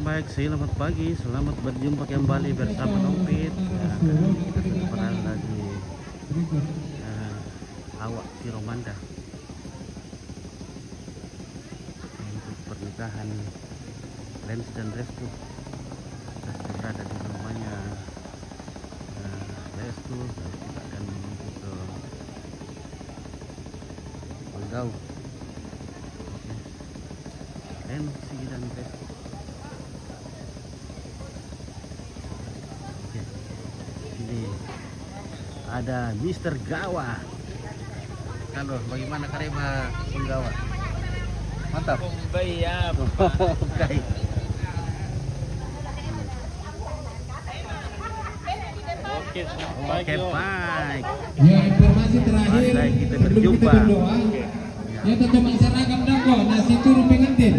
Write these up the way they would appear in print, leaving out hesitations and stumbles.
baik, selamat pagi, selamat berjumpa kembali bersama Nompit. Ya, kita sudah berada di Awak Siromanda untuk pernikahan Lens dan Restu. Kita sudah berada di rumahnya Restu, dan kita akan menuju ke Polgau. Lensi dan Restu. Ini ada Mr. Gawa. Halo, bagaimana Kareba Penggawa? Mantap. Bayap. Oke. Oke, baik. Ya, informasi terakhir Baik, kita sebelum berjumpa. kita berdoa. Ya, teman seragam dako nasi turu pengantin.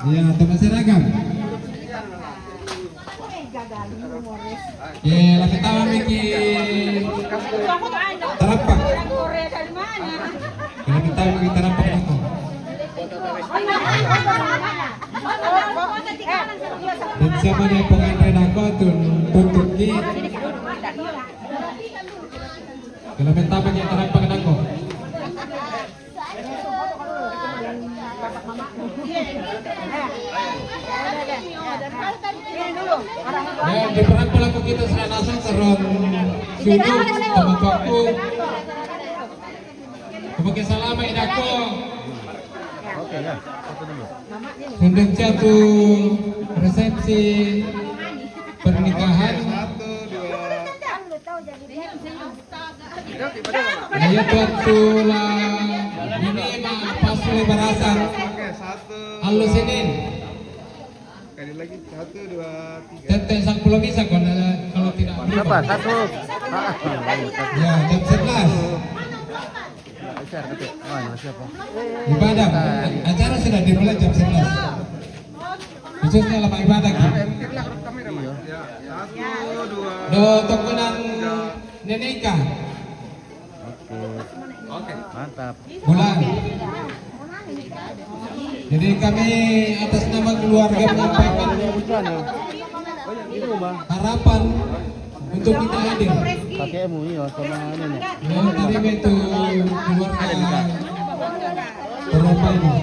Ya, teman seragam. Ya, lagi tahu Miki terapak. Lagi tahu Miki terapak dako. Dan siapa nih pengantin dako tuntut ki. Kalau minta pakai terapak dako. Ya, di perang pelaku kita sudah nasang serong sudut sama kaku. Kepakai salama idako. Oke ya, foto dulu. Sundeng jatuh resepsi pernikahan. Ayo tuatu lah ini mah pas barasan. Halo Senin. Kali lagi 1, 2, 3. Tete sang pulau bisa kalau tidak Berapa? Satu. Ya, jam 11. Siapa? Ibadah. Acara sudah dimulai jam 11. Khususnya lama ibadah gitu. Ya, 1, 2. Do tokonan neneka. Oke. Mantap. Bulan. Jadi kami atas nama keluarga menyampaikan harapan untuk kita hadir. Kakekmu iya sama nenek. Ya, tadi itu keluarga Eropa ini.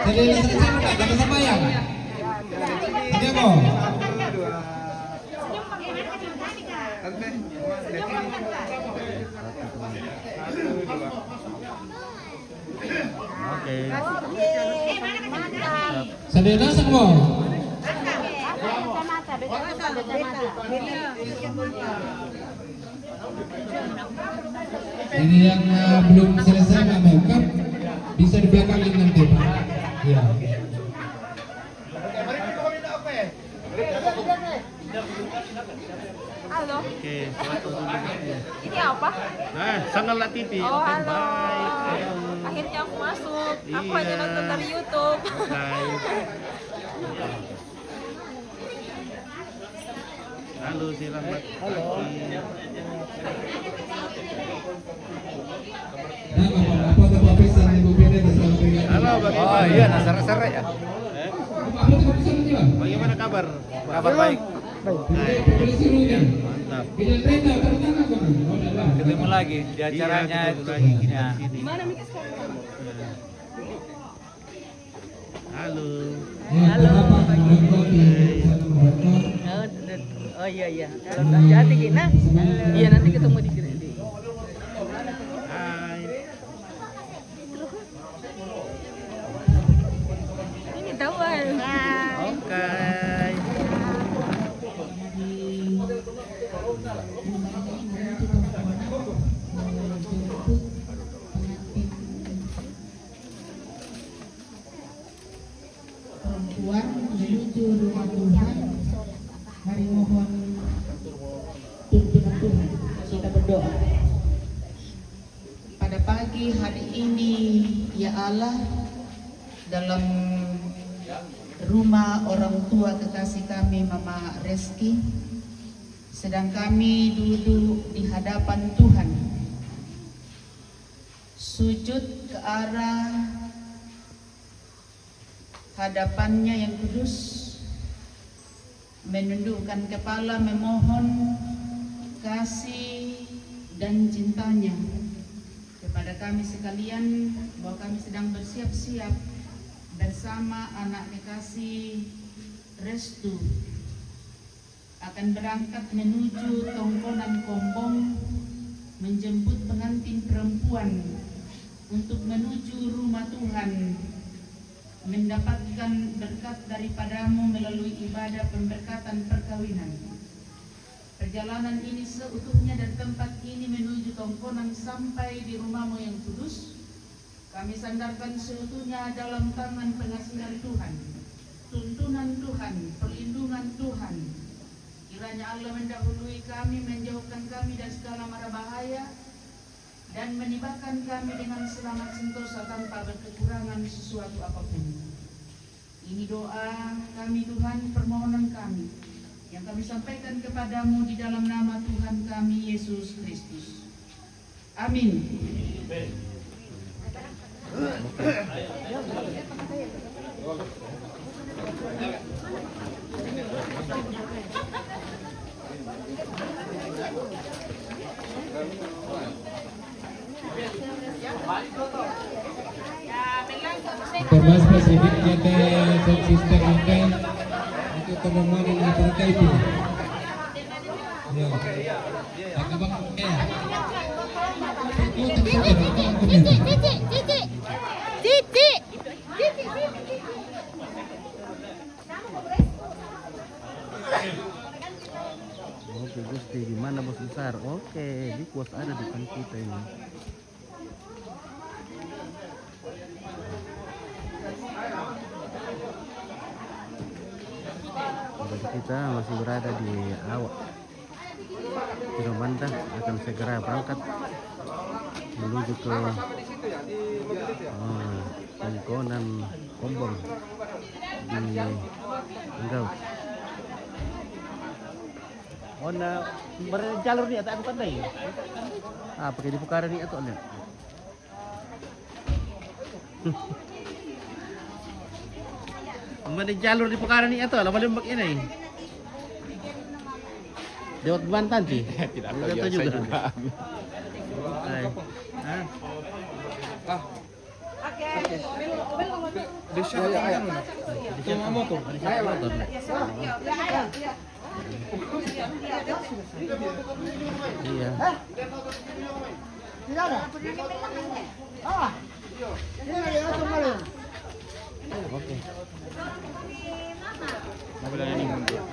Jadi selesai enggak? Jangan sembahyang. Ada mau? Oke. Sadena semua. Ini yang belum selesai nggak makeup bisa di belakangin nanti Pak. Ya. Halo. Oke, foto dulu. Ini apa? Nah, Sanggala TV. Oh, Oke, halo. baik. Akhirnya aku masuk. Aku Iya. hanya nonton dari YouTube. Oke. Halo, selamat pagi. Nah, apa pesan Ibu Bina bersama dengan Halo, bagaimana? Oh iya, nasar-nasar ya. apa pesan dia? Bagaimana kabar? Kabar baik. Polisi Rugi. Mantap. Bina kereta pertama kok. Oh, dah. Ketemu lagi di acaranya Iya, itu. ketemu lagi kita Ya. di sini. Halo. Halo. Oh iya iya. Kalau hati-hati Gina. Iya nanti ketemu di sini. Hai. Ini tawar. Oke. Perempuan menuju rumah Tuhan. Mari mohon tuntunan Tuhan. Kita berdoa. Pada pagi hari ini, ya Allah, dalam rumah orang tua kekasih kami Mama Reski, sedang kami duduk di hadapan Tuhan, sujud ke arah hadapannya yang kudus, menundukkan kepala memohon kasih dan cintanya kepada kami sekalian, bahwa kami sedang bersiap-siap bersama anak kekasih Restu akan berangkat menuju Tongkonan Kombong, menjemput pengantin perempuan untuk menuju rumah Tuhan, mendapatkan berkat daripadamu melalui ibadah pemberkatan perkawinan. Perjalanan ini seutuhnya dari tempat ini menuju Tongkonan sampai di rumahmu yang kudus, kami sandarkan seutuhnya dalam tangan pengasihan Tuhan, tuntunan Tuhan, perlindungan Tuhan. Kiranya Allah mendahului kami, menjauhkan kami dari segala mara bahaya, dan menibakan kami dengan selamat sentosa tanpa berkekurangan sesuatu apapun. Ini doa kami Tuhan, permohonan kami yang kami sampaikan kepadamu di dalam nama Tuhan kami Yesus Kristus. Amin. Informasi spesifiknya dan sistem hotel untuk teman-teman yang terkait ini. Ya. Abang, Oke Gusti, di mana bos besar? Oke, di kuas ada depan kita ini. Jadi kita masih berada di awak. Kiromanda akan segera berangkat menuju ke Tongkonan Kombong di Enggau. Oh, na jalur ni atau bukan dai? Pakai di Pukara ni atau enggak? Mana jalur di Pukara ni atau lah Lembak ini? Lewat Bantan sih. Tidak tahu, Tidak ya, tahu saya juga. juga. Hai. Hah? Desa ya. Tunggu motor. Ayo motor. Iya. Oke. Mobil ini mundur.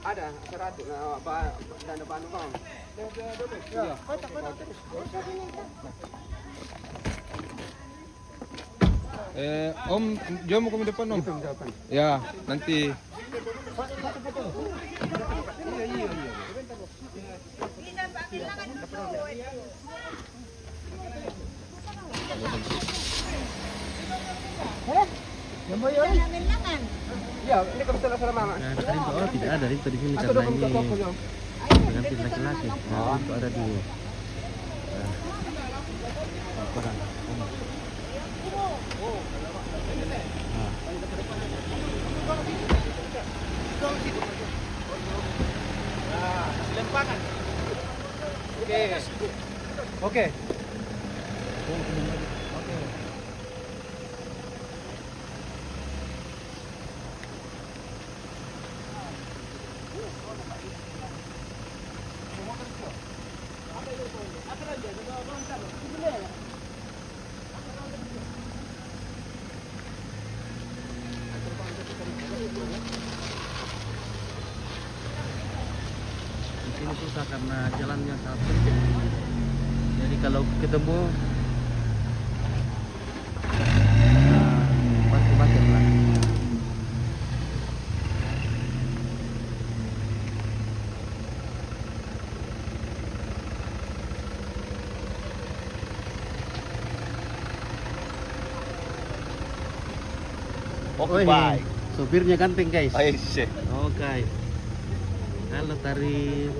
Ada 100 dan depan bang. Om, jom mau ke depan om. Ya, nanti. Ya, ini kalau salah mama. Nah, ada Rinto, oh tidak ada Rinto di sini karena ini pengantin laki-laki. Nah, Rinto ada di Tongkonan. Lempangan. Oke. Di sini susah karena jalannya sangat sempit. Jadi kalau ketemu pasti lah. Oke, baik. Sopirnya ganteng guys. Aisyah. Oke. Halo Tarif.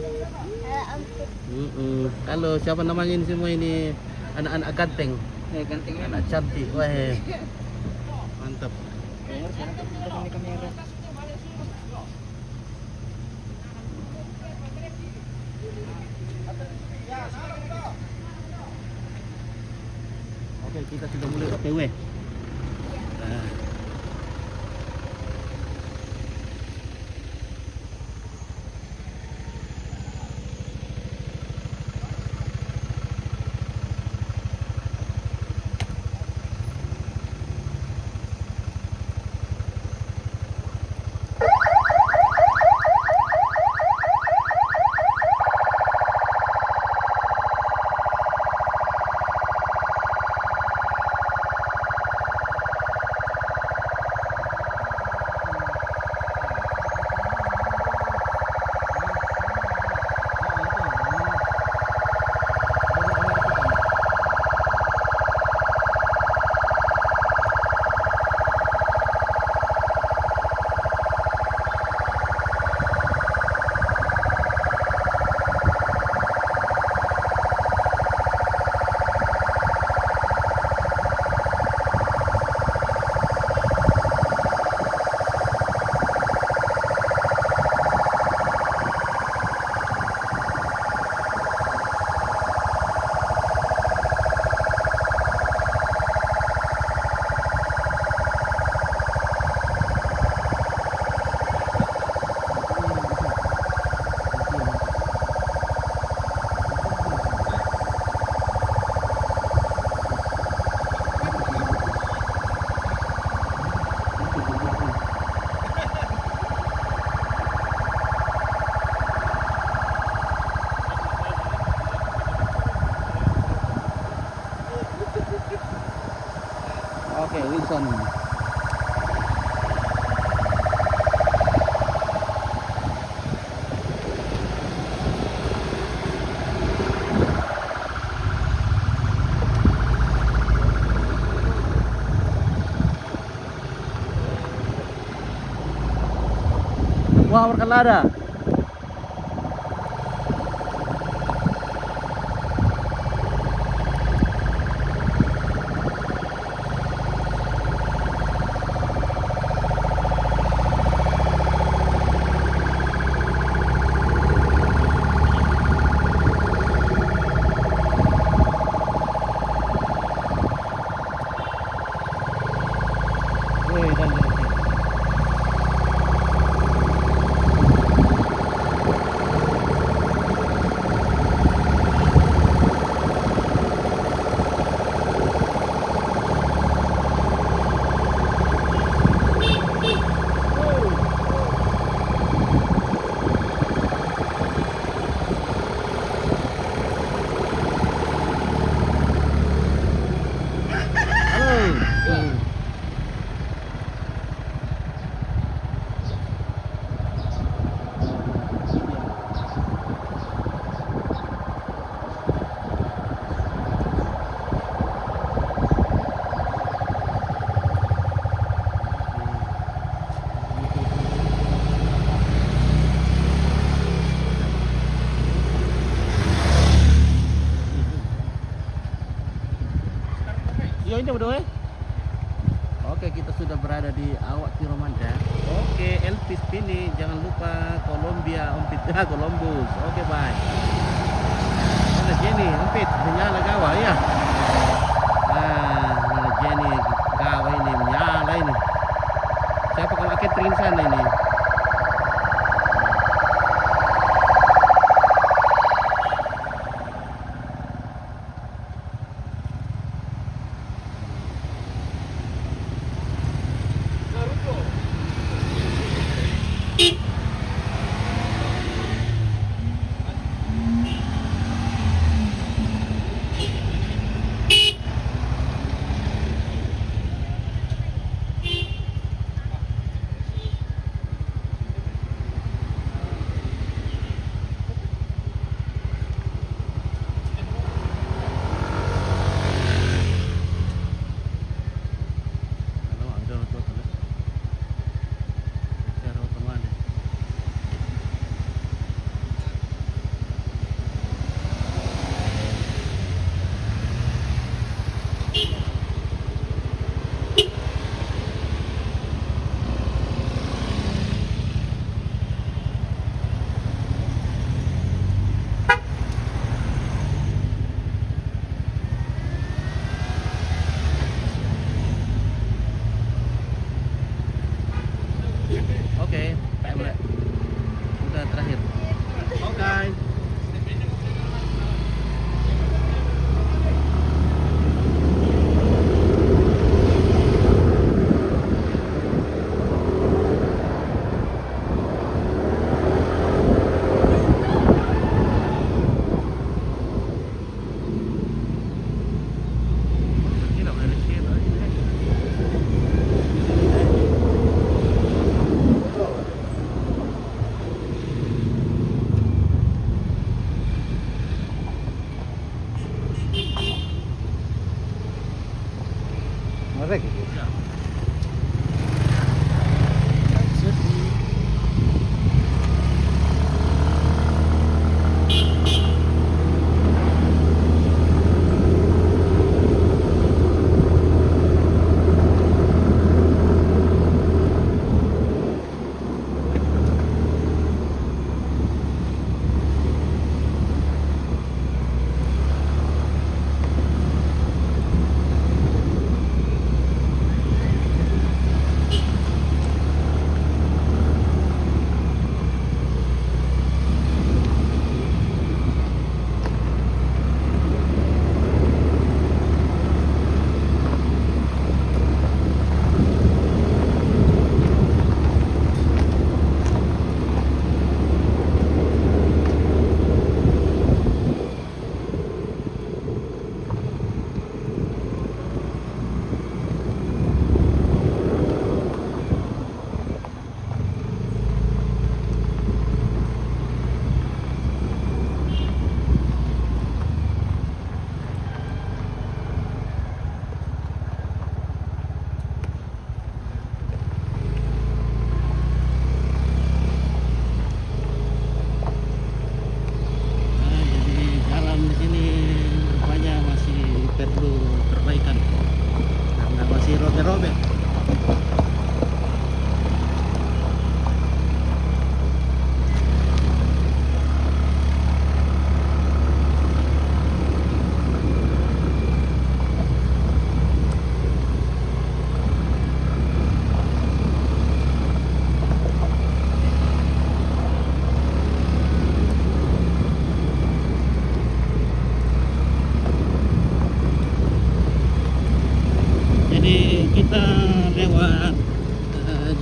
Halo, siapa namanya ini semua ini? Anak-anak ganteng, Ganteng anak cantik. Wah, mantap. kamera. Oke, kita sudah mulai OTW. Nah. Oke, Wilson. Wah, berkelada. Woi, dan halo. Yo, ini berdua. Oke, kita sudah berada di Awak Tiromanda. Oke, Elvis Pini, jangan lupa Colombia, Ompit, Columbus. Oke, bye. Mana Jenny, Ompit, menyala gawa ya. Mana Jenny, gawa ini menyala ini. Siapa kalau catering sana ini? Oke, Pak Emre. Udah terakhir. Oke. Merek.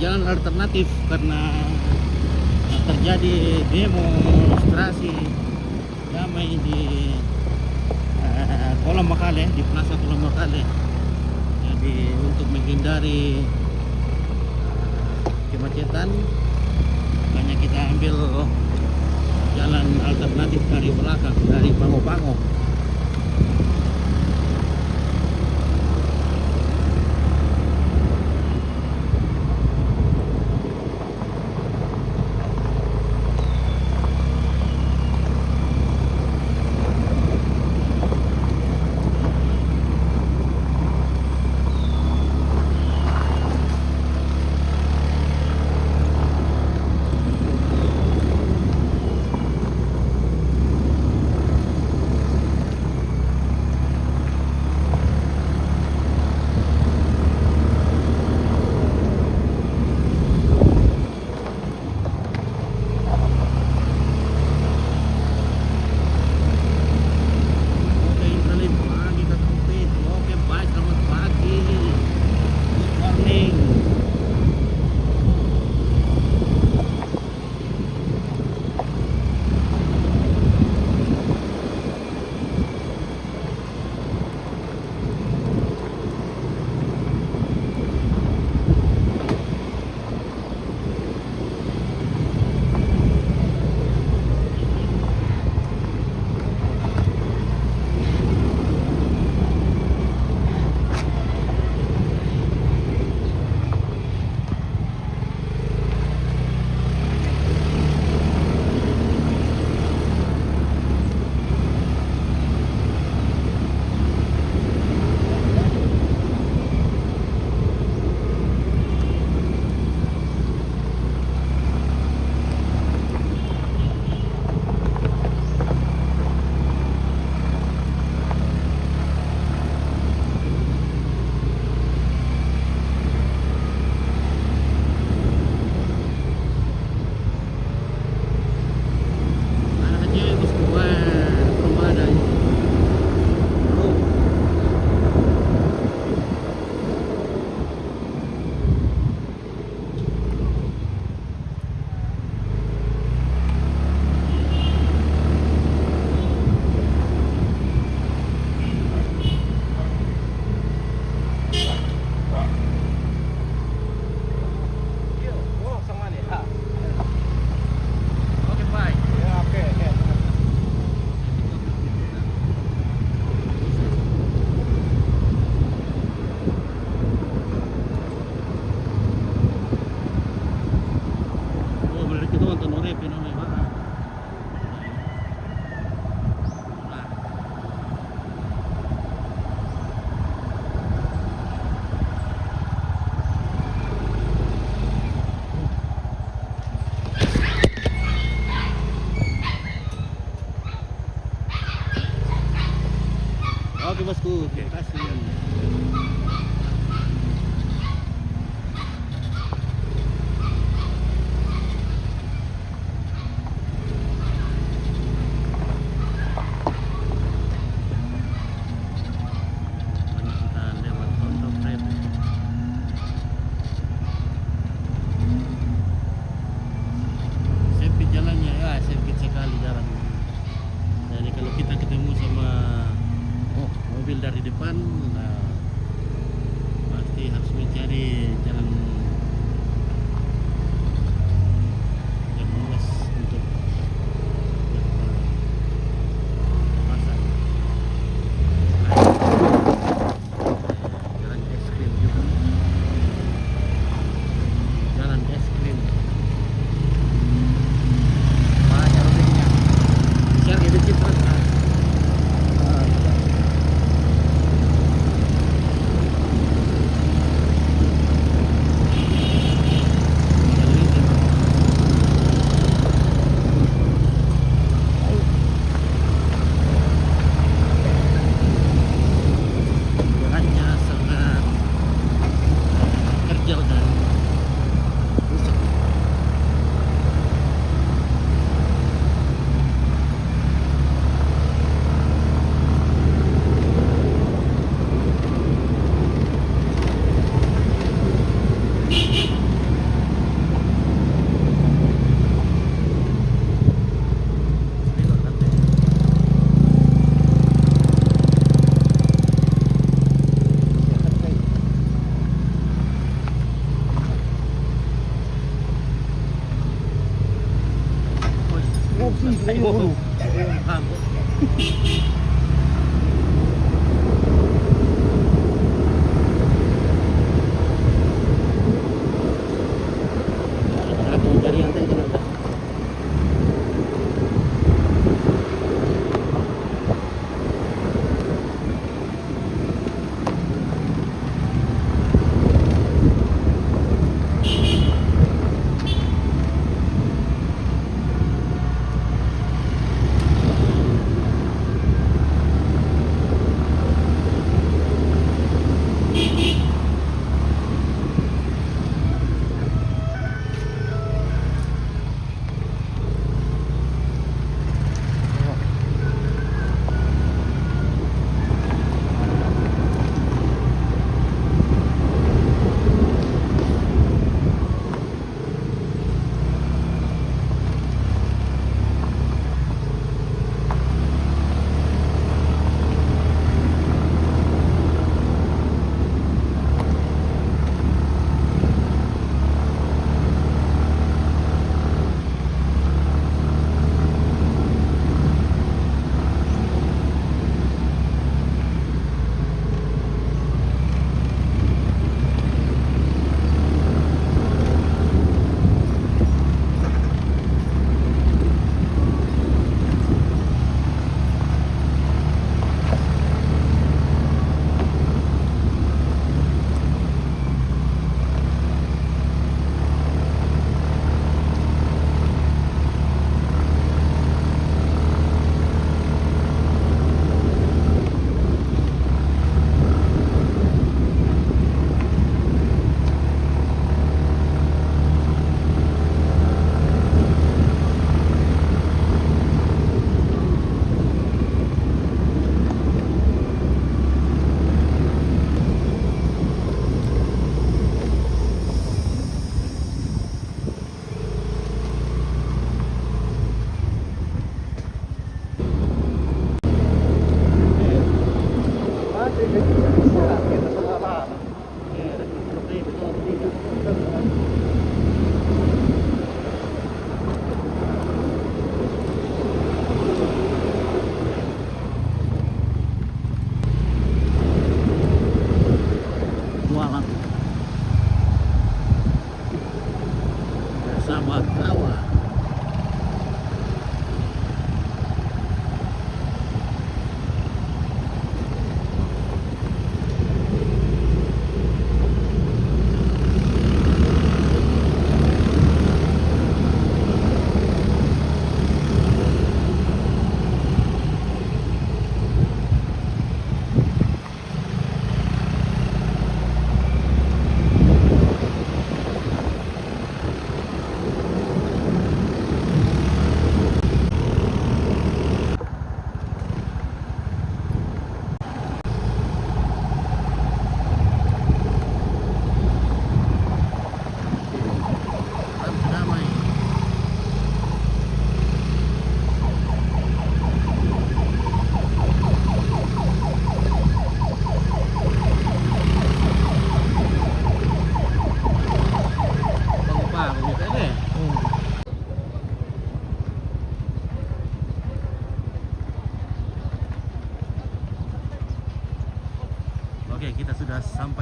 jalan alternatif karena terjadi demonstrasi damai di Kolam Makale, di Plaza Kolam Makale. Jadi untuk menghindari kemacetan, makanya kita ambil jalan alternatif dari belakang, dari Pango-Pango. kasihan. Banyak kita lewat Pondok Rep. Sempit jalannya, ya sempit sekali jalan. Jadi kalau kita ketemu sama mobil dari depan, nah, pasti harus mencari jalan yang luas untuk berpapasan. Jalan es krim juga. Jalan es krim. Banyak rutenya. Share itu citra. Jalannya sangat terjal dan rusak. Aku cari yang tadi kenapa?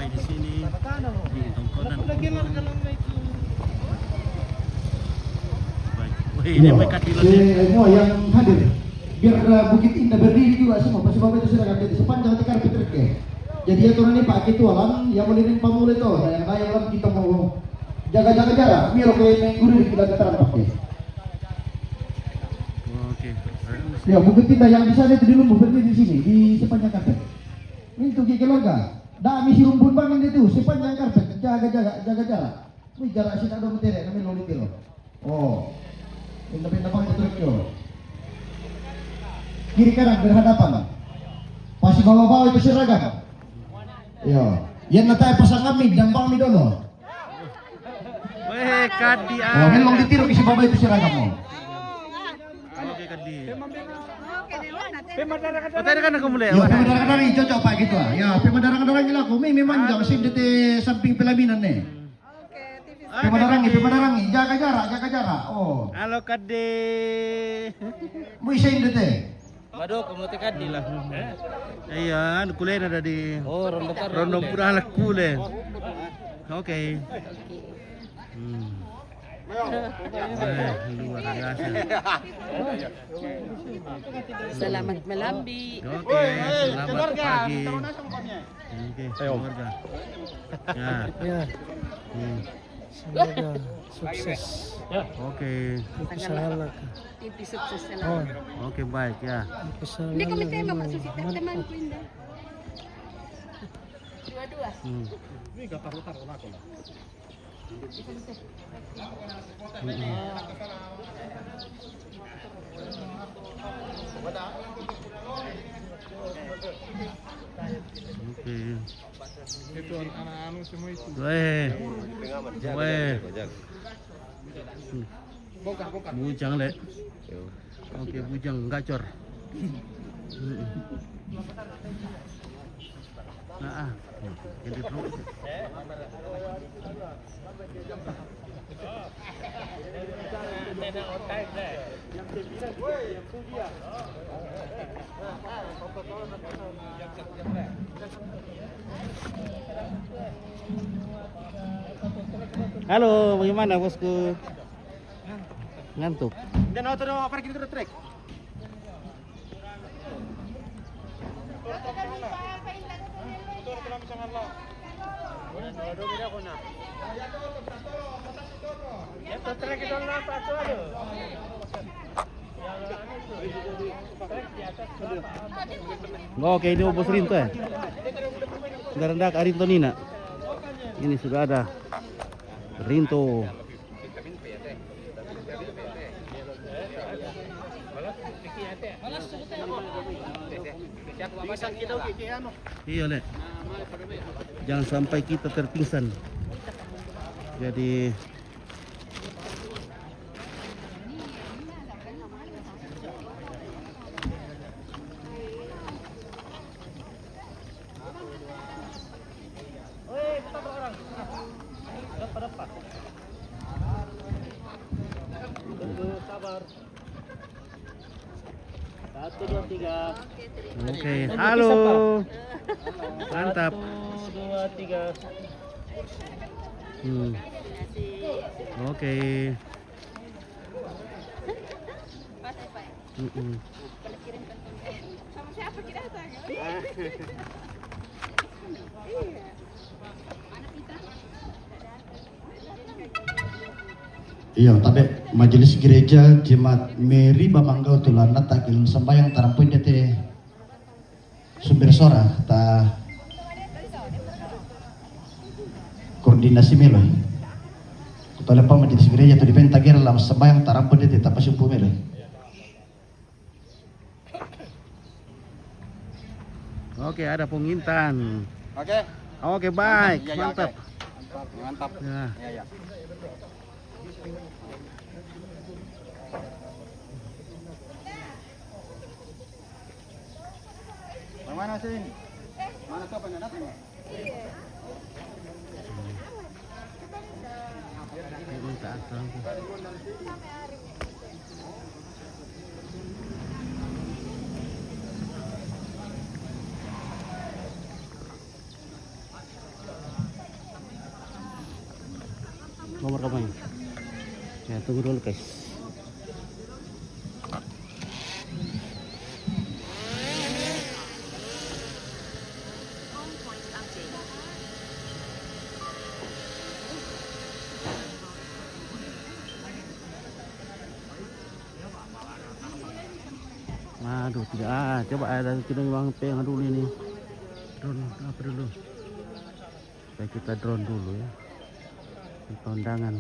sampai di sini di tongkonan. Baik. Wih, ini mereka Semua yang hadir, biar Bukit Indah berdiri juga semua. Pasti bapak itu sudah kata di sepanjang tikar Petruk ya. Jadi ya tuh ini Pak Ketua Lan yang melirin pamule itu, yang kaya Lan kita mau jaga-jaga jarak. Miro kayak guru di kita dataran pakai. Oke. Ya Bukit Indah yang di sana itu di Lumbu berdiri di sini di sepanjang karpet. Ini untuk keluarga. Dah misi rumpun bangun itu sepanjang karpet jaga jarak. Ini jarak sih ada materi kami loli kilo. Oh. Pindah-pindah bangun Petruk yo. Kiri kanan berhadapan. Pasti bawa-bawa itu seragam. Ya. Yang natai pasang kami dan pami dulu. Weh, Kadi. Oh, memang ditiru kisi bawa itu seragam mo. Oke, Kadi. Oh, tadi kan aku mulai. Ya, pemadara-kadara cocok Pak gitu ah. Ya, pemadara-kadara gila ko. Memang jangan sih di samping pelaminan nih. Pemadarangi, jaga jarak. Oh. Halo, Kadi. Mau isain dete. Waduh, kamu teh Kadi lah. Iya, kulen ada di Oh, rondo Rondo Purala kulen. Oke. Luar biasa. Selamat melambi. Oke, selamat pagi. Oke, keluarga. Ya. Semoga sukses. Oke. Salah. Tipi sukses Oh, selamat. Oke, baik ya. Hindi kami tema magsusita teman ko inda. Dua-dua. Oke. Itu anak-anak semua itu. Weh. Bujang le. Oke, bujang gacor. Nah, jadi bro. Halo, bagaimana bosku? Ngantuk. Dan auto do parkir itu trek. Oke, ini bos Rinto ya. Garandak Arinto Nina. Ini sudah ada Rinto. Iya, Le. Jangan sampai kita terpingsan. Jadi oke, halo. Mantap. 1, 2, 3. Oke. Sama siapa kita tanya? Iya, tapi majelis gereja Jemaat Mary Bamangga Tulana takil sembahyang tarampun dete sumber sora ta koordinasi melo. Kutole pa majelis gereja tu dipen tagir lam sembahyang tarampun dete ta pasumpu melo. Oke, ada pengintan. Oke. Oke, baik. Iya, Mantap. Mantap. Ya. Iya. Mana sih? Mana tuh pengen datang? Minta asal. ramai. Ya tunggu dulu guys. Aduh tidak coba ada kita memang pengen dulu ini drone apa dulu, supaya kita drone dulu ya untuk undangan.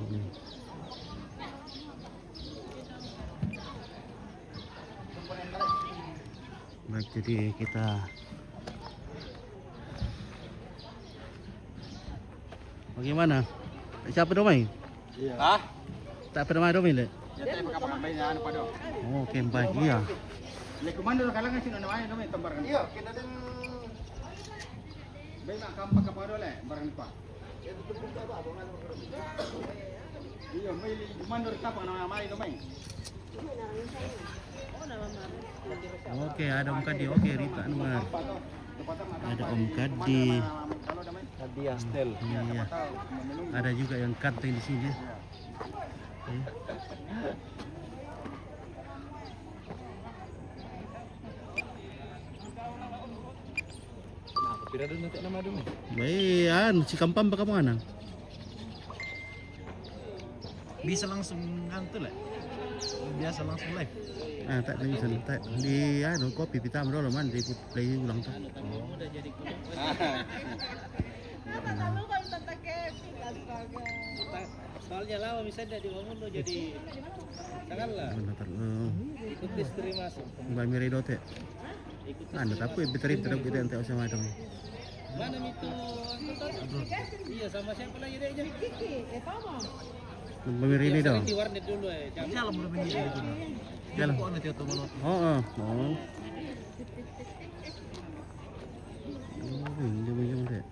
Ini. Baik, jadi kita bagaimana? Siapa domai? Iya. Hah? Tak pernah domai le? Ya tayo makaparambayan pa do. Oh, kembali iya. Le komando kalangan sino naman do may tambaran. Iyo, kita din bay na kampa ka pa do le, barang pa. Iyo, may komando ka pa na may do may. Oke, ada Om Kadi. Oke, Rita Anwar. Ada Om Kadi. Kadi Astel. Iya. Ada juga yang kanteng di sini. Pira doon natin nama doon. Baik, si Kampam baka mana? Bisa langsung ngantul lah. Biasa langsung live. Ah, tak ada bisa tak di kopi pita dulu man di play ulang tuh. Udah jadi kulit. Soalnya lama misalnya di bangun lo jadi janganlah ikut istri masuk. Mbak Mirido teh. Anda tapi beteri terus kita ente sama dong. Mana itu? Iya sama siapa lagi deh aja? Mbak Miri ini dong. Di warnet dulu ya. Jangan belum ini itu. Jalan. Oh. Jom deh.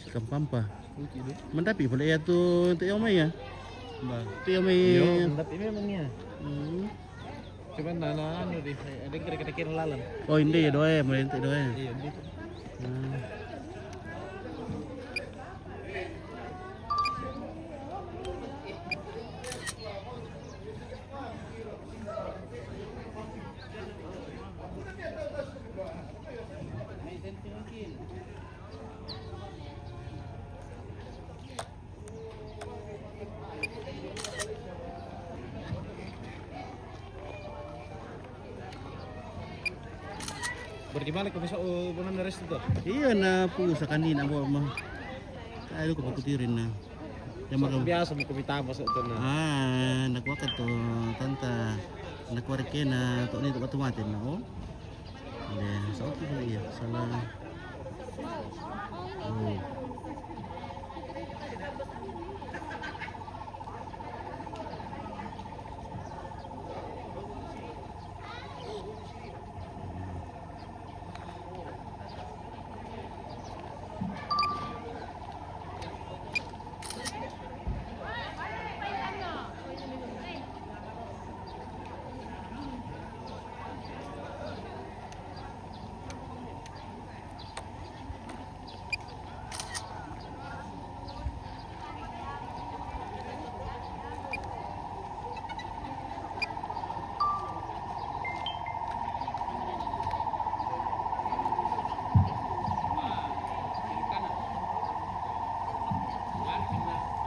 Si Kampam pa. Mendapi boleh ya tuh untuk yang mai ya. Bang. Itu yang mai. Yo, tapi memangnya. Hmm. Cuman nana anu di ada kira-kira lalan. Oh ini ya doa, merintah doa. Iya, gitu. Berarti balik kau bisa bukan dari situ. Iya na pusa kanina mo mah. Ayo ko pagkutirin na. Yang makan Biasa mo kumita masuk to na. nagwakat to tanta. Nagwarik na to nito automatic na oh. Hindi, sa okay ba iya? Salah. Oh.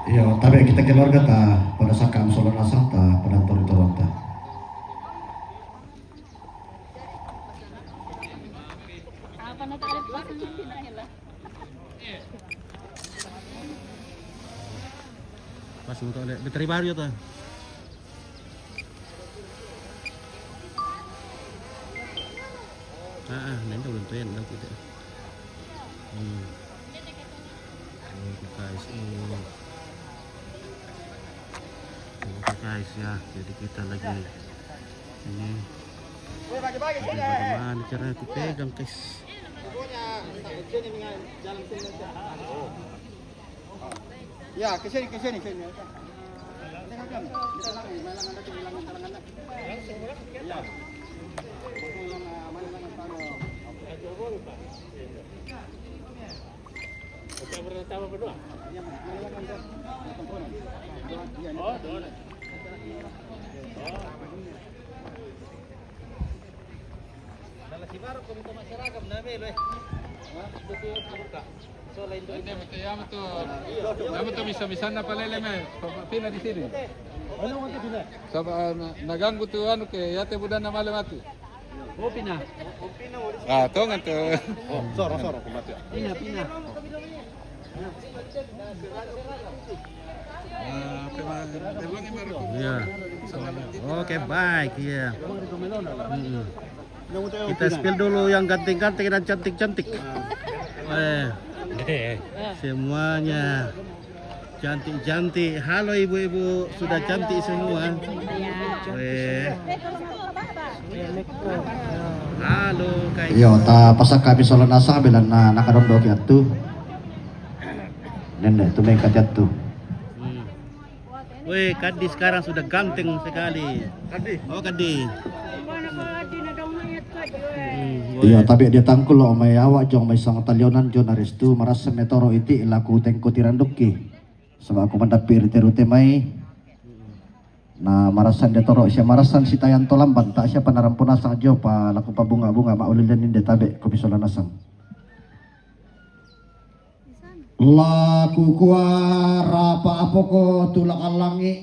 Ya, tapi kita keluarga ta pada sakam solar rasa ta pada tori ta. Apa na tayo pa sa nila? Pas untuk ada bateri baru ya tuh. Nanti belum tuh yang kita. Guys, guys ya, jadi kita lagi ini bagaimana cara aku pegang guys. Ya, ke sini. Dalam si baru komite masyarakat nami loh. Betul buka. Soalnya itu Yaman to bisa na palele me. Pila di sini. ano mo ito sila? Naganggu tu anu ke yate budan na male mati. Oh pina. Ah, tongan to. Soro kumati. Pina. Ya. Oke, baik ya. Kita spill dulu yang ganteng-ganteng dan cantik-cantik. Semuanya cantik-cantik. Halo ibu-ibu, sudah cantik semua. Halo kayak. Yo, ta pasak kami solan asa bilan na nakarondo ki atu. Nenek tu main kajat tu. Weh, Kadi sekarang sudah ganteng sekali. Kadi. Oh, Kadi. Iya, tapi dia tangkul lo may awak jong may sang talyonan jon aristu marasa metoro iti laku tengko tiranduki. Sebab aku mendapir terute may na marasan de toro siya marasan si tayan to lamban ta siya panarampuna sa jo pa laku pa bunga-bunga maulilan inde tabe ko bisolan asam. Laku kuara pa apoko tulakan langi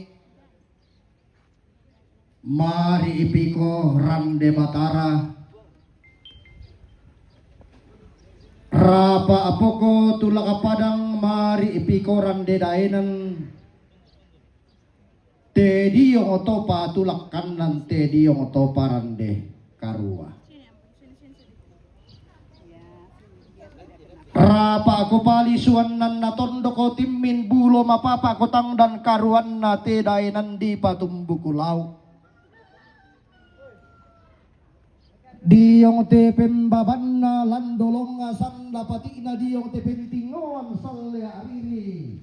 mari ipiko rande batara rapa apoko tulak padang mari ipiko rande dainan tedi yung otopa tulak kanan tedi yung otopa rande karua rapa ako palisuan nan natondo ko timin bulo mapapa ko tang dan karuan na te dainan di patumbukulau Diyong te pembaban na landolong asan dapati na diyong te pentingoan salya ariri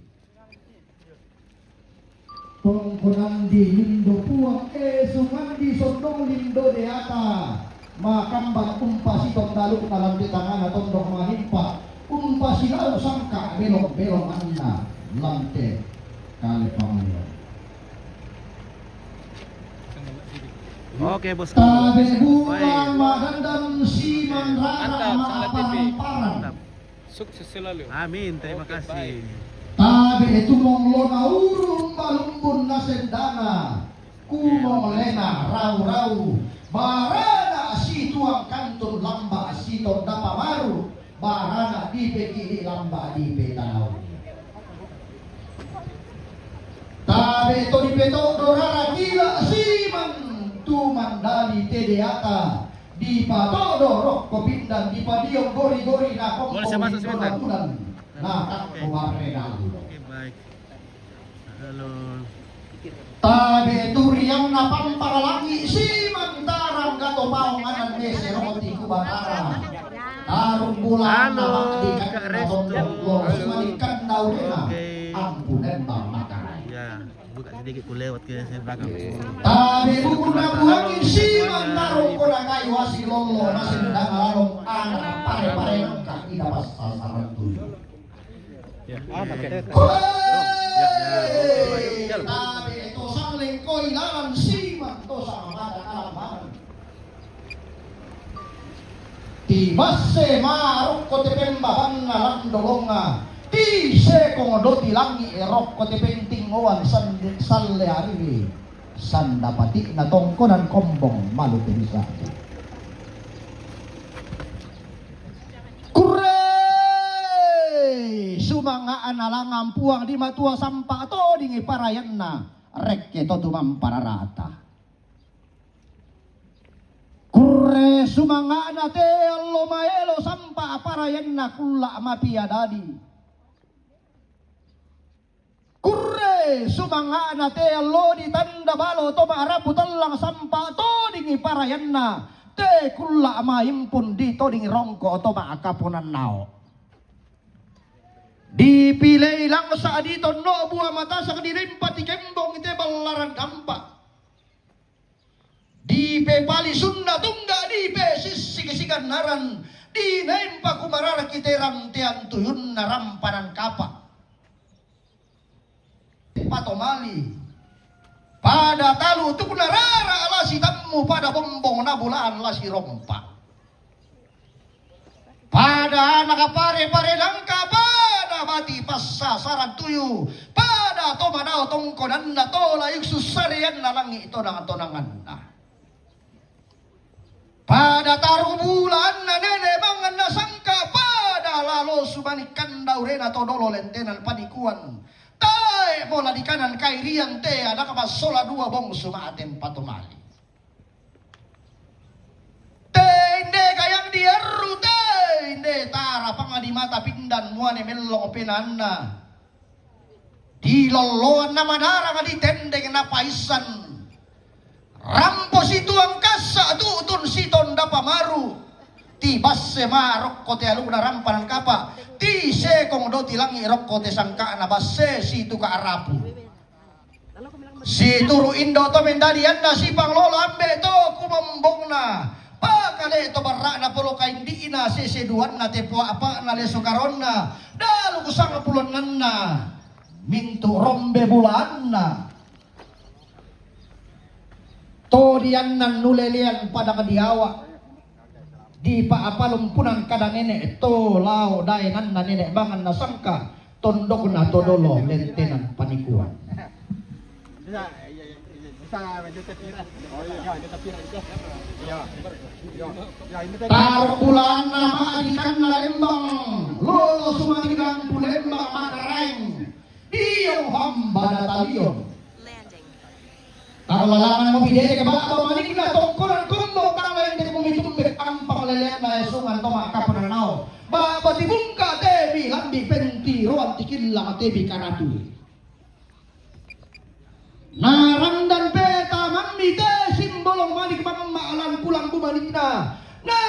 tongkonan di lindo puang sungan di sondong lindo deata makambang umpasi tondaluk na lambi tangan tondong mahimpa umpasi lau sangka belong-belong anna lante kali pangyo Oke, bosku. tabe Baik. buang magandang siman rara maapamparan Sukses selalu. Amin, terima kasih. tabe tumong lona urung balumbun na sendana kumong lena rau-rau barana si tuang kantun lamba si tonda pamaru barana di pekiri lamba di petanau tabe to di petok dorara gila siman mandali tedeata di patodo rok kopindan di padiong gori-gori na kong Boleh saya masuk sebentar? na tak kumarredal Oke, baik. Halo. tabe turiang na pamparalangi si mantarang katopaong anan mese roti kubatara tarong bulan Halo, na makdikan Kak na Resto. tondong semanikan daw na Oke. ampunan bang makaray Ya, buka sedikit ku lewat ke saya belakang. tabi bukun na buhangin siman narong ko na kayo si lolo na sindang lalong anak pare-pare ng kakidapas sasaran tuyo. Tabi ito sang lingkoy lalang siman to sa amada kalaman. Tibase marong ko tepembahan na landolonga. Ti se kong doti langi erok ko tepentingoan salle ariwi sanda pati na tongkonan kombong malutin sa Kuray sumanga analangang puang di matua sampa to dingi parayan na rekke to tumampararata Kuray sumanga na te allo maelo sampa parayan na kula mapiadadi Kurre sumanga na te allo di tanda balo to maarapu talang sampa to dingi parayanna te kulla maimpun di to dingi rongko to maakapunan nao Dipilih lang sa dito no buah mata sa kadirimpa ti kembong ite balaran dampa. Dipe pali sunna tungga dipe sisig-sigan naran. Di naimpa kumarara kiterang tiang tuyun na rampanan kapa. Patomali pada talu tu narara alasi tamu pada bombong na bulaan lasi rompa. Pada nakapare-pare langka pada mati pas sasaran tuyu. Pada tomanao tongkonan na tola yung susarian na lang ito ng tonangan na. Pada taruh bulan na nene mangan na sangka pada lalo sumanikan daurena todolo lentenan panikuan. Tay bola di kanan kairian te ada kapasola dua bong sumaten patomali. Tende kayang diaru tende tara pangadi mata pindan muane melong penanna. Di loloan na manara nga di tende na paisan. Rampos itu ang kasa tutun siton dapa maru. Ti basse ma rokko te aluna rampanan kapa. Ti sekong do tilangi rokko te sangka na basse situ ka arapu. Si turu indo to mendadian na si panglola ambe to kumambong na. Pakale to barra na pulo kain di ina seseduan na te po apa na leso karon na. Dalu kusang pulon na. Mintu rombe bulan na. Todian nan nulelian pada kadiawa di paapalumpunan kada nenek to lao dai nan na nenek bangan na sangka tondok na todolo lentenan panikuan. Tarpulan na maadikan na lembang lolo sumatigang pulembang makareng diyong hamba na talion. Kalalangan mo bidere ka ba manik na tongkoran kumbo kala hindi mo mitumbek ang pangalelean na esungan to makapananaw. Baba tibungka tebi landi penti roan tikilla tebi karatu. Narandan peta mammi te simbolong manik mamaalan pulang bumalik na. Na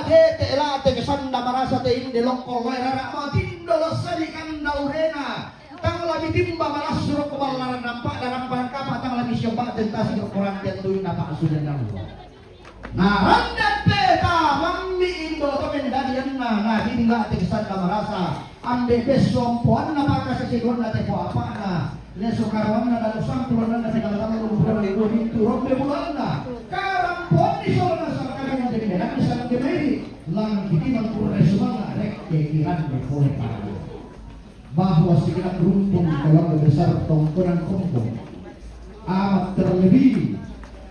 dete elate kesanda marasa te inde lokol rara matindo sadi kandaurena. Tang lagi timba malas suruh kebalaran nampak dalam bahan kapal tang lagi coba tentasi ukuran dan tuin apa sudah nalu. Nah randan peta mammi indo to mendadian na hingga tegesan na marasa ambe besompoan na maka sesegon na tepo apa na leso karawan na dalu sangkulan na tegala lu bulan itu itu rombe bulan na karampon di sona sa kami de na sa kemeri lang kitimang kurre sumanga rek kekiran de koleka. Bahwa segala rumpun keluarga besar tongkonan kumpul amat terlebih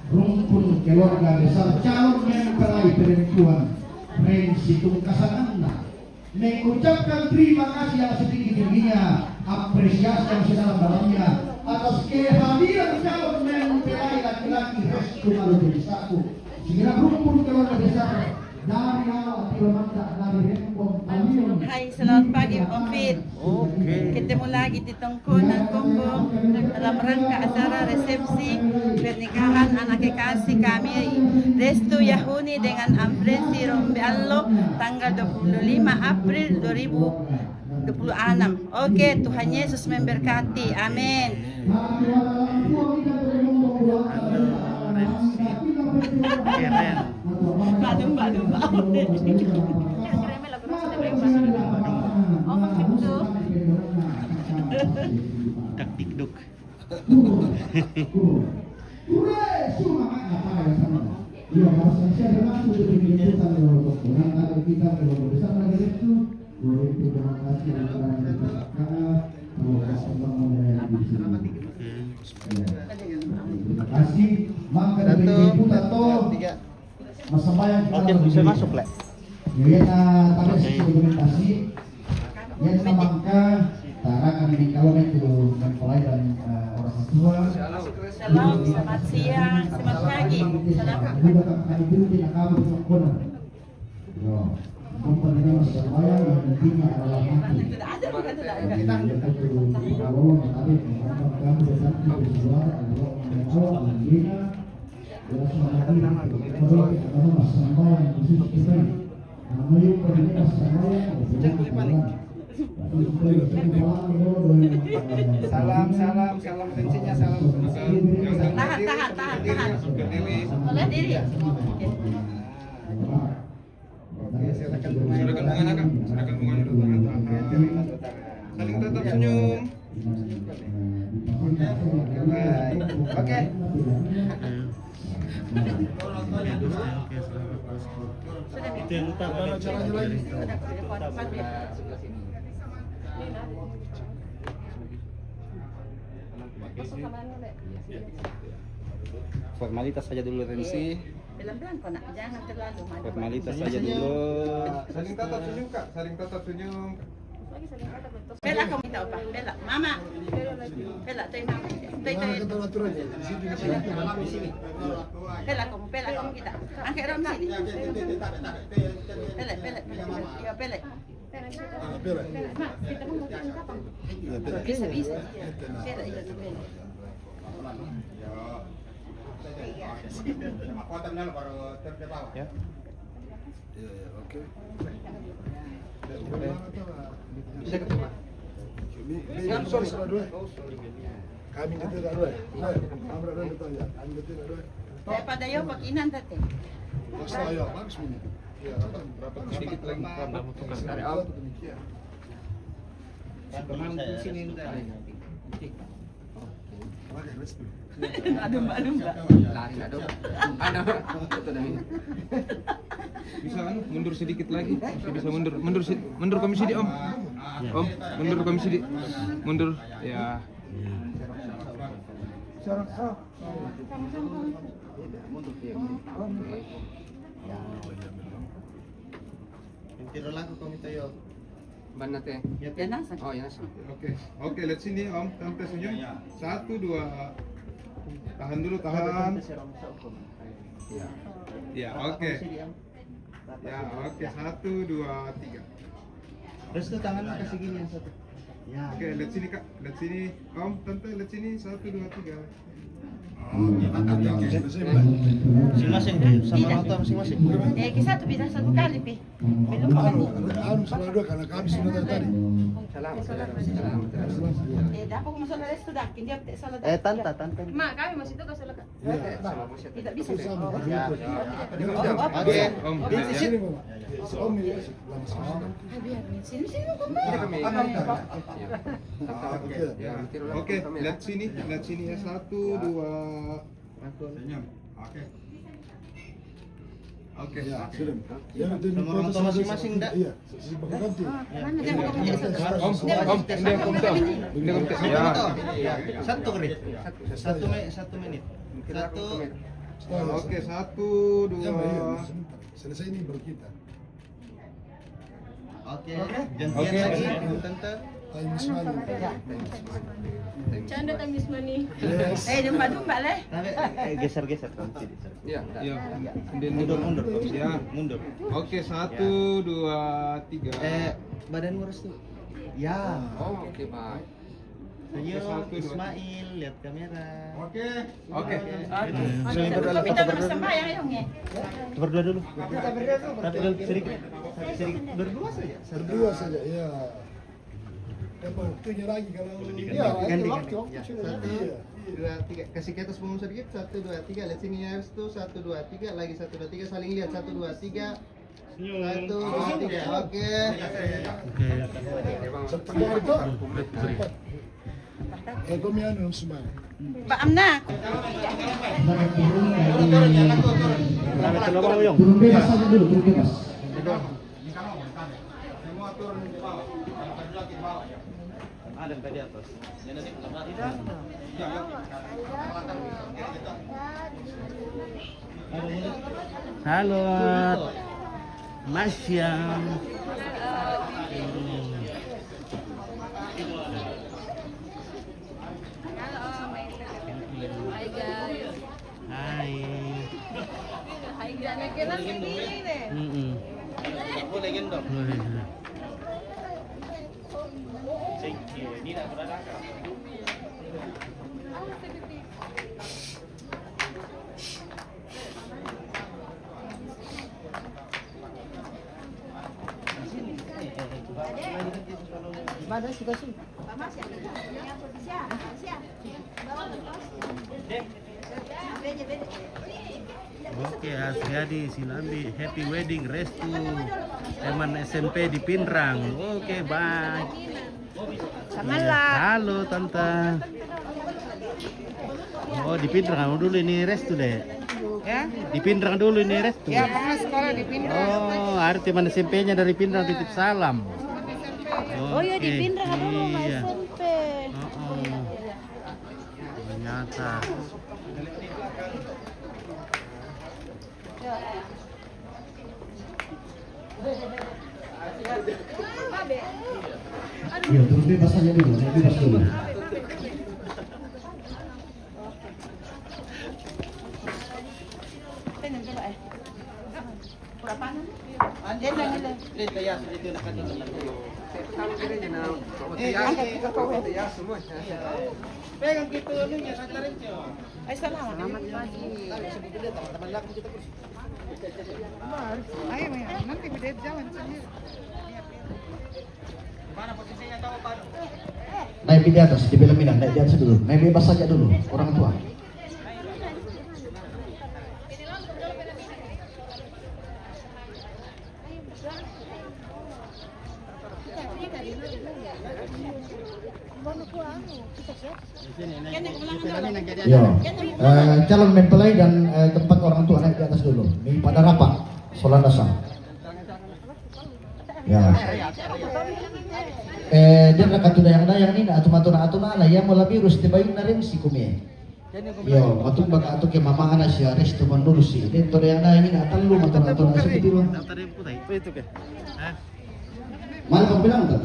rumpun keluarga besar calon mempelai perempuan Rensi Tungkasananda mengucapkan terima kasih yang setinggi-tingginya, apresiasi yang sedalam-dalamnya atas kehadiran calon mempelai laki-laki Restu Maludesaku. Segala rumpun keluarga besar dari awal Tiromanda dari Rempong Palion. Hai, selamat pagi Ompit. Oke. Ketemu lagi di Tongkonan Kongo dalam rangka acara resepsi pernikahan anak kekasih kami Restu Yahuni dengan Amfresi Rombe Allo tanggal 25 April 2026. Oke, Tuhan Yesus memberkati. Amin. Keren. Badu. Tak tikduk. Terima kasih. Maka dari ibu tato masamayang Oke, bisa masuk, Le. ya tadi dokumentasi yang namangka tarangan di kalau itu mempelai dan orang tua. Shalom, selamat siang, selamat pagi. Selamat. Kami bukti kamu tongkonan. Yo, memperoleh masamayang yang intinya adalah mati. Kita kalau tadi kamu datang ke luar awal Alhamdulillah ya semua ini kalau masamayang khusus kita. Namanya perintah saya Salam tensinya, salam tensi. Tahan. Berdiri. Oke. Oke, silakan bermain. Serahkan bunga nak. Serahkan bunganya dulu. Terima kasih. Saling tatap senyum. Baik. Oke. Sudah. Itu yang utama. Formalitas saja dulu Rensi. Pelan-pelan kok nak, jangan terlalu maju. Formalitas saja dulu. Saling tatap senyum kak. Saling tatap senyum. Bella kamu minta apa? Bella, mama. Bella, tuh mama. Tuh. Bella kamu kita. Angkat rom sini. Bella. Ya Bella. Bisa. Bella iya tuh Bella. Ya. Bisa ketemu. Kami kita tak ada. Amra dah betul ya. Kami kita tak ada. Daripada yo pakinan tadi. Saya bagus ini. Ya, Sedikit lagi. Kemana di sini entar? Aduh. Bisa mundur sedikit lagi. Bisa mundur kami sini om. Om, mundur kami sini. Mundur. Ya. Tiro lagu kami tayo. Ban nate. Ya nasa. Oh ya nasa. Oke, lihat sini om. Tante senyum. 1, 2. Tahan dulu, tahan. Ya, oke. Ya, oke. 1, 2, 3. Restu tangannya kasih gini yang satu. Ya. Oke, lihat sini kak. Lihat sini. Om, tante lihat sini. 1, 2, 3. Masing-masing sama nonton masing-masing. Kita tuh bisa satu kali pi. Belum kami. selalu dua karena kami sudah tadi. Dapat kau masuk les sudah. Kinjam tak salah. Tante. Mak, kami masih itu kasih lekat. Tidak bisa. Ya. Oke, om. Di sini Mama. Om ini. Biar sini Oke, lihat sini ya. 1, 2. Senyum. Oke. Ya, sudah. Ya, Nomor nonton masing-masing enggak? Iya, sebagai ganti. Mana dia mau kamu jadi Om, ini om. Ya. Satu menit. 1 menit. 1. Oke, 1, Ya, Mbak, iya, 2. sebentar. Selesai ini baru kita. Oke. Gantian lagi tante. Time semua. Canda tamis mani. Yes. domba leh. Geser kamu sini. Ya. Mundur. Ya. Mundur. Oke, 1, 2, 3. Badan lurus tuh. Ya. Oh, oke, baik. Senyum Ismail, lihat kamera. Oke. Tapi kita bersembahyang ya. Berdua dulu. Tapi sedikit berdua saja. Berdua saja, ya. Yang waktunya lagi kalau Ganti. waktu Ya. sudah. 1, Iya. 2, 3. Kasih ke atas punggung sedikit. 1, 2, 3. Lihat sini ya. 1, 2, 3. Lagi 1, 2, 3. Saling lihat. 1, 2, 3. 1, 2, 3. Oke. Setelah itu, kami anu semua. Pak Amna. Turun bebas saja dulu, turun bebas. Ada tadi atas. Halo. Mas Syam. Hai guys. Hai. Hai guys. Kira ini deh. Boleh gendong. Oke, Asriadi Sinambi, happy wedding Restu teman SMP di Pindrang. Oke, bye. Iya, halo tante. Oh, di Pindrang dulu ini Restu deh. Ya? Di Pindrang dulu ini Restu. Ya, mama sekolah di Pindrang. Oh, ada teman SMP-nya dari Pindrang titip salam. Oh ya di Oke, Pindrang dulu iya. SMP. Oh. Ternyata. Iya, terus bebas aja dulu, bebas dulu. Pegang gitu ininya, santarinnya. Ay, salamat pagi. Ay, nanti beda jalan sendiri. Naik di atas, di pelaminan, naik di atas dulu. Naik bebas saja dulu, orang tua. Yo, calon mempelai dan tempat orang tua naik di atas dulu. Ini pada rapat, solanasa. Ya. Dia nak katu dayang ni nak atuma lah ya mula virus tibayin na rin si kumi. Yo, matung baga ato ke mama ana siya resto mandulu si. Dito dayang ni nak talu matuna si bitiro. Daftar yang putih. Itu ke? Hah? Mal kau bilang tak?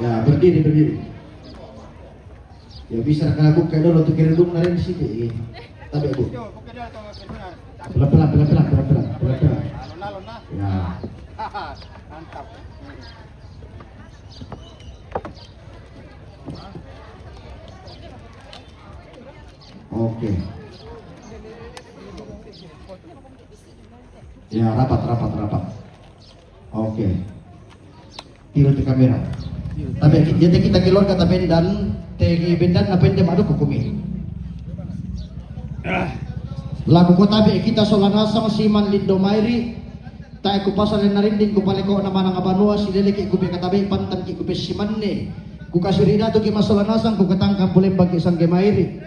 Ya, berdiri. Ya bisa nak buka dulu tu kerudung na rin si. Tapi bu. Pelan-pelan. Ya. Mantap. Oke. Ya, rapat. Oke. Tiru ke kamera. Tapi jadi kita keluar kata bendan, tegi bendan apa yang ada kukumi. Lagu kota be kita solanasang siman lindo mairi. Tai ku pasal narinding ku paleko na manang abanua silele ki ku be katabe pantan ki ku be simanne. Ku kasurina to ki masolanasang ku katangkam boleh bagi sang gemairi.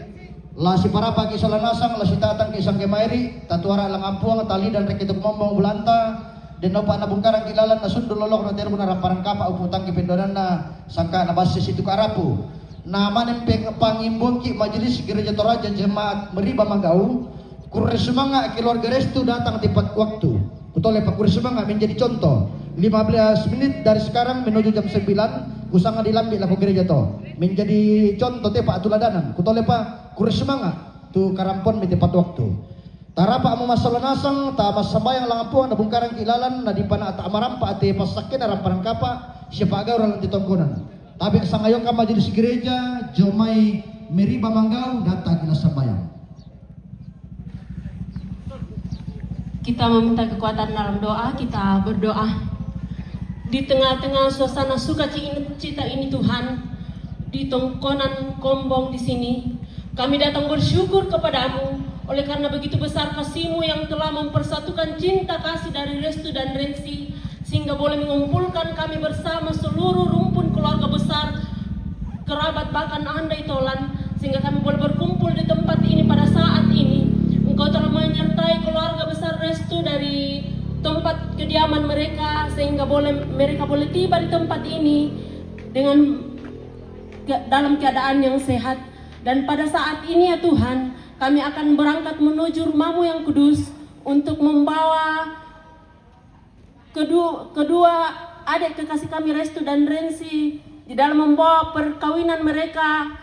La si para pagi solanasang la si tatang ki sang gemairi tatuara lang ampuang tali dan rekituk momong bulanta. Den opa na bungkarang kilalan na sundul lolok na termo na raparang kapa uputang ki pendonan na sangka na basis itu karapu. Na manem pangimbong ki majelis gereja Toraja jemaat Meriba Manggau. Kuresumanga keluarga Restu datang tepat waktu. Kutole Pak Kuresumanga menjadi contoh. 15 menit dari sekarang menuju jam 9 usanga dilambi laku gereja to. Menjadi contoh tepat tuladanan. Kutole Pak Kuresumanga tu karampon di tepat waktu. Tarapa amu masalanasang ta masambayang langapuan na bungkarang kilalan na di pana ta amarampa ate pasakin na ramparang kapa siapa aga orang ditongkonan. Tapi sangayon ka majelis gereja Jomai Meriba Manggau datang kina sambayang. Kita meminta kekuatan dalam doa, kita berdoa. Di tengah-tengah suasana sukacita ini Tuhan, di tongkonan Kombong di sini, kami datang bersyukur kepadamu oleh karena begitu besar kasih-Mu yang telah mempersatukan cinta kasih dari Restu dan Rensi sehingga boleh mengumpulkan kami bersama seluruh rumpun keluarga besar, kerabat bahkan andai tolan sehingga kami boleh berkumpul di tempat ini pada saat ini. Engkau telah menyertai keluarga besar Restu dari tempat kediaman mereka sehingga mereka boleh tiba di tempat ini dengan dalam keadaan yang sehat. Dan pada saat ini ya Tuhan, kami akan berangkat menuju rumah-Mu yang kudus untuk membawa kedua adik kekasih kami Restu dan Rensi di dalam membawa perkawinan mereka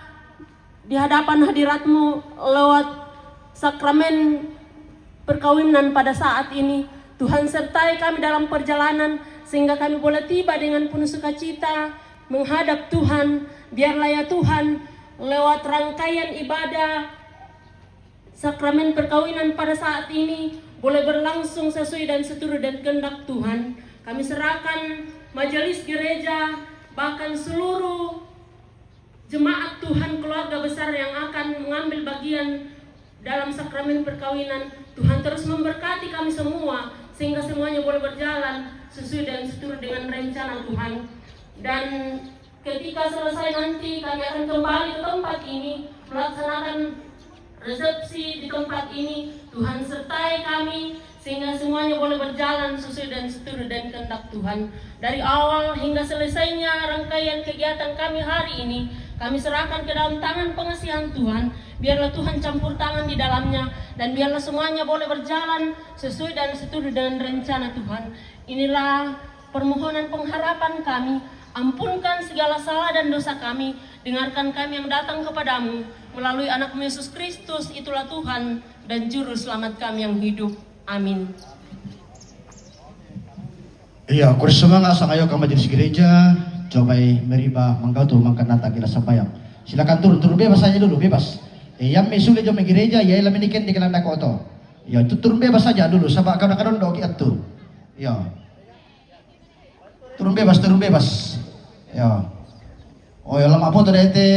di hadapan hadirat-Mu lewat sakramen perkawinan pada saat ini. Tuhan sertai kami dalam perjalanan sehingga kami boleh tiba dengan penuh sukacita menghadap Tuhan. Biarlah ya Tuhan lewat rangkaian ibadah sakramen perkawinan pada saat ini boleh berlangsung sesuai dan seturut dan kehendak Tuhan. Kami serahkan majelis gereja, bahkan seluruh jemaat Tuhan keluarga besar yang akan mengambil bagian dalam sakramen perkawinan. Tuhan terus memberkati kami semua sehingga semuanya boleh berjalan sesuai dan seturut dengan rencana Tuhan. Dan ketika selesai nanti kami akan kembali ke tempat ini melaksanakan resepsi di tempat ini. Tuhan sertai kami sehingga semuanya boleh berjalan sesuai dan seturut dan kehendak Tuhan. Dari awal hingga selesainya rangkaian kegiatan kami hari ini, kami serahkan ke dalam tangan pengasihan Tuhan. Biarlah Tuhan campur tangan di dalamnya, dan biarlah semuanya boleh berjalan sesuai dan seturut dengan rencana Tuhan. Inilah permohonan pengharapan kami. Ampunkan segala salah dan dosa kami. Dengarkan kami yang datang kepadamu. Melalui anak-Mu Yesus Kristus, itulah Tuhan dan Juru Selamat kami yang hidup. Amin. Iya, kursunga sa kayo ka majelis gereja, coba meriba manggauto mangkanata kila sambayang. Silakan turun bebas saja dulu, bebas. Yang mesulit jom gereja, ya ilah meniken di kalanda ko to. Ya, turun bebas saja dulu, sabak kau nak karondo kiatu. Ya. Turun bebas. Ya. Oh, ya lama po to dete.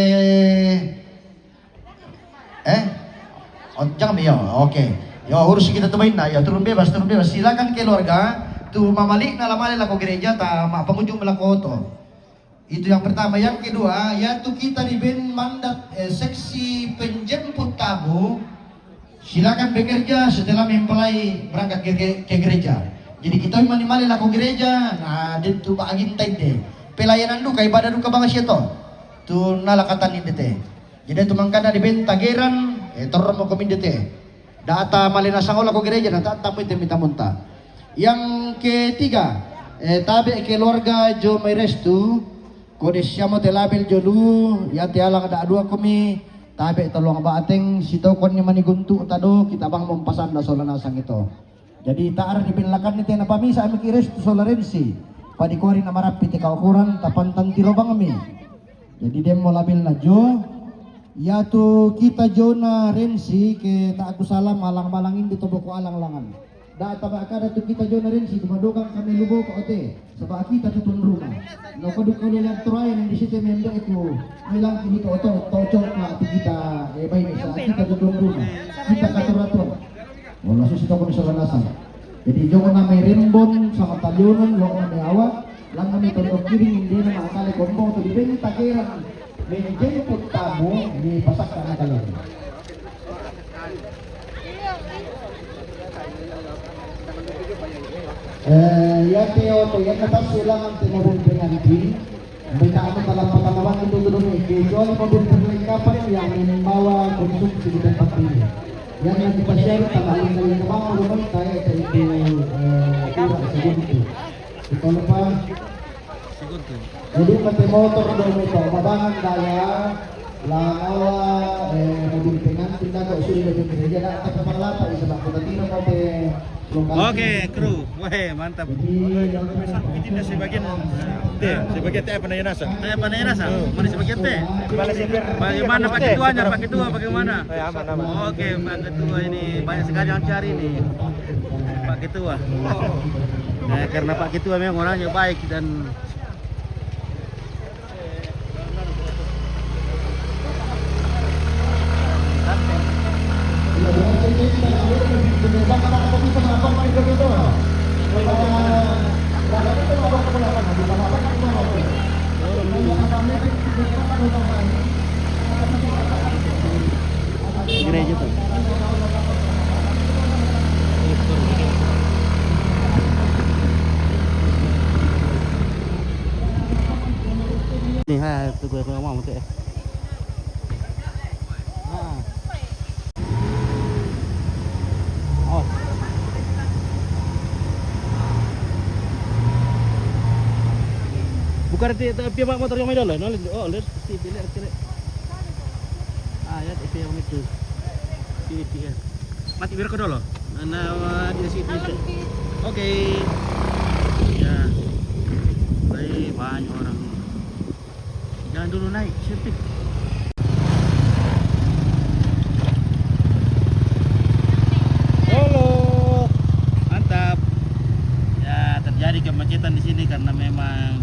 Oh, jangan ya. Oke. Ya, urus kita tumain na. Ya, turun bebas. Silakan keluarga tu mamalik na lamali lako gereja ta pengunjung melako to. Itu yang pertama. Yang kedua, yaitu kita diberi mandat seksi penjemput tamu. Silakan bekerja setelah mempelai berangkat ke gereja. Jadi kita mali lako gereja, nah itu bagin tende. Pelayanan duka ibadah duka banget sih tu nalakatan ini teh. Jadi tu mangkana diberi tageran, torong mo kami teh. Data malina sangola ko gereja na tamu itu minta munta. Yang ketiga, tabi keluarga jo may restu, kode siamo telabel jolu, ya tialang ada dua kami, tabi tolong bateng sito kon ni maniguntu tado kita bang mempasan na solana sang ito. Jadi taar dibinlakan ni tena pamisa ami restu solarensi, padikuari na marapi ti kaukuran tapantang tirobang kami. Jadi dia mau labil na jo, ya tu kita jo na rensi ke tak aku salam malang-malangin di toboko alang-langan. Data bakada tu kita jo na rensi dumadukang kami lubo ka ote. Sebab kita tutun rumah. No kaduk ko nilang turayan yang di situ member itu. Milang kini to tocok na kita baik sa kita tutun rumah. Kita katuratur. Wala susito ko ni sa lanasan. Jadi jo na may rimbon sa matalyonon lo na may awat. Lang kami tundok kiring hindi na makakali kumpong to dibeng tagiran. May jemput tamu di pasak ka na kalian. Ya Teo, yang atas ulangan tinurun dengan diri. Mereka akan dalam pengalaman itu dulu kecuali mobil perlengkapan yang membawa konsumsi di tempat ini. Yang nanti pasien tambah yang memang rumah saya itu tidak segitu. Kita lupa. Jadi pakai motor dong itu, mabangan daya, langawa, mobil pengantin kau sudah dari gereja dah tak kepala apa sebab kita tidak mau Oke, kru. Wah, mantap. Ini sebagian teh apa nanya rasa? Mana sebagian teh? Bagaimana Pak Ketuanya? Pak Ketua bagaimana? Aman. Oke, Pak Ketua ini banyak sekali yang cari nih. Pak Ketua. Nah, karena Pak Ketua memang orangnya baik dan gereja tuh. Nih, tuh gue ngomong tuh ya. Bukan itu pihak motor yang main dulu, oh lihat si lihat. Ya itu yang itu. Si ya. Mati biar ke dulu. Nah, di situ. Oke. Ya. Baik, banyak orang. Jangan dulu naik, sempit. Halo. Mantap. Ya, terjadi kemacetan di sini karena memang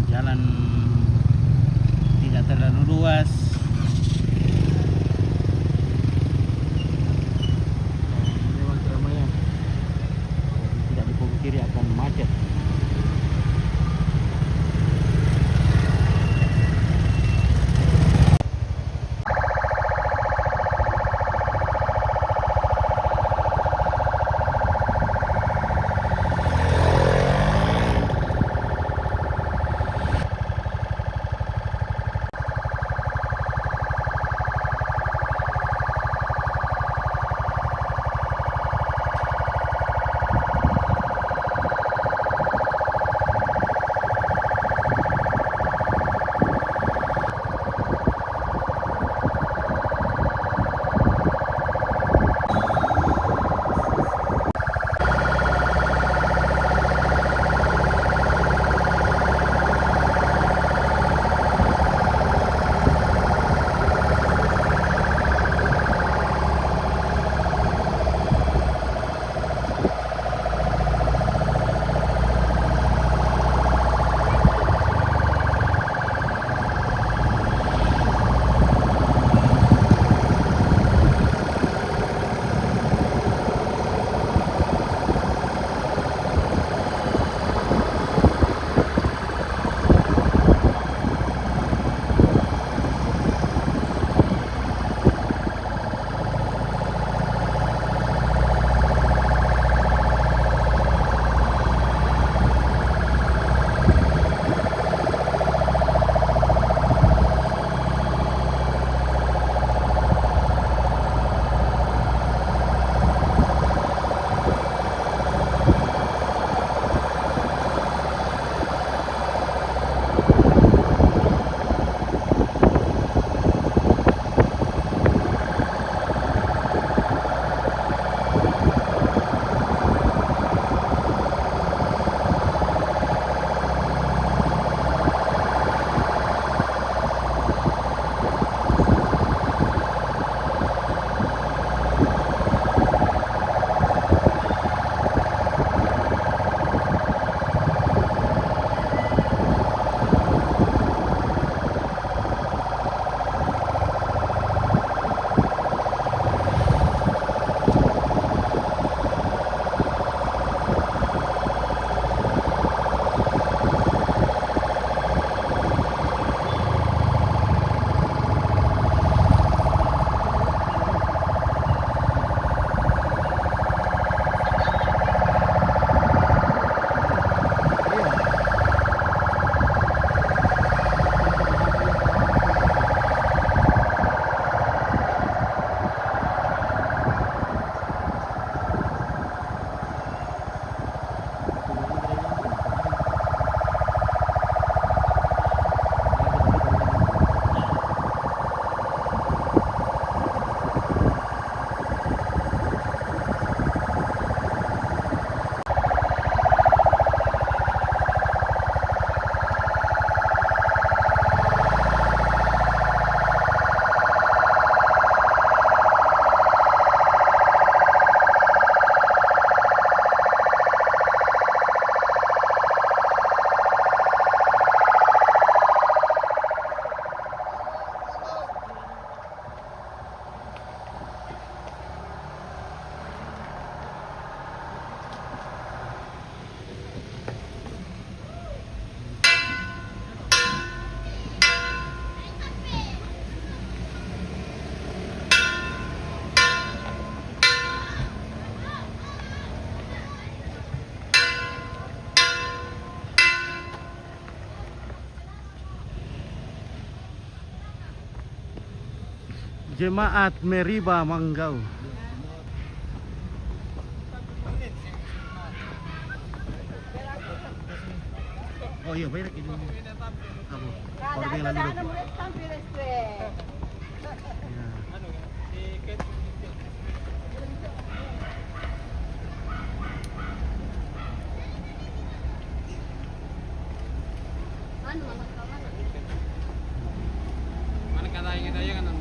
Jemaat Meriba Manggau. Oh iya, bayar ini. Kamu. Order yang lalu. Mana kata yang kan